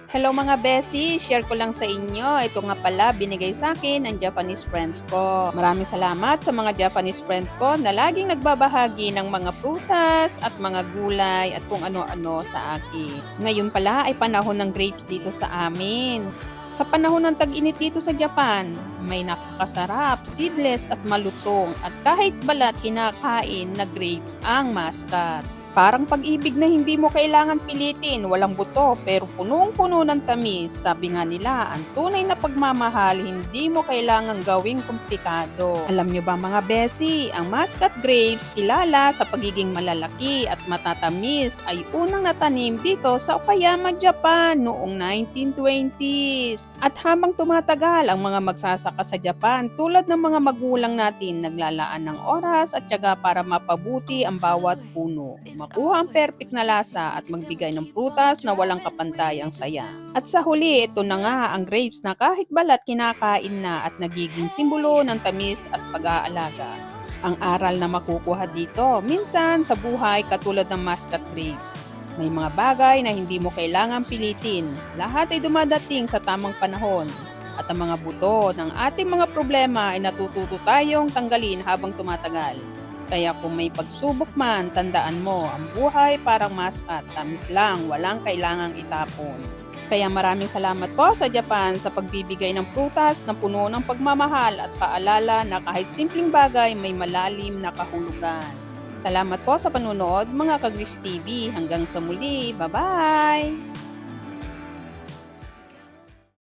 Hello mga besi, share ko lang sa inyo. Ito nga pala binigay sa akin ng Japanese friends ko. Maraming salamat sa mga Japanese friends ko na laging nagbabahagi ng mga prutas at mga gulay at kung ano-ano sa akin. Ngayon pala ay panahon ng grapes dito sa amin. Sa panahon ng tag-init dito sa Japan, may napakasarap, seedless at malutong at kahit balat kinakain na grapes ang mascot. Parang pag-ibig na hindi mo kailangan pilitin, walang buto pero punong-puno ng tamis. Sabi nga nila, ang tunay na pagmamahal hindi mo kailangang gawing komplikado. Alam nyo ba mga besi, ang Muscat grapes kilala sa pagiging malalaki at matatamis ay unang natanim dito sa Okayama, Japan noong 1920s. At habang tumatagal ang mga magsasaka sa Japan, tulad ng mga magulang natin, naglalaan ng oras at tiyaga para mapabuti ang bawat puno, makuha ang perfect na lasa at magbigay ng prutas na walang kapantay ang saya. At sa huli, ito na nga ang grapes na kahit balat kinakain na at nagiging simbolo ng tamis at pag-aalaga. Ang aral na makukuha dito, minsan sa buhay katulad ng Muscat grapes, may mga bagay na hindi mo kailangang pilitin. Lahat ay dumadating sa tamang panahon. At ang mga buto ng ating mga problema ay natututo tayong tanggalin habang tumatagal. Kaya kung may pagsubok man, tandaan mo, ang buhay parang maskat, tamis lang, walang kailangang itapon. Kaya maraming salamat po sa Japan sa pagbibigay ng prutas na puno ng pagmamahal at paalala na kahit simpleng bagay may malalim na kahulugan. Salamat po sa panunood mga Kagris TV. Hanggang sa muli. Bye-bye!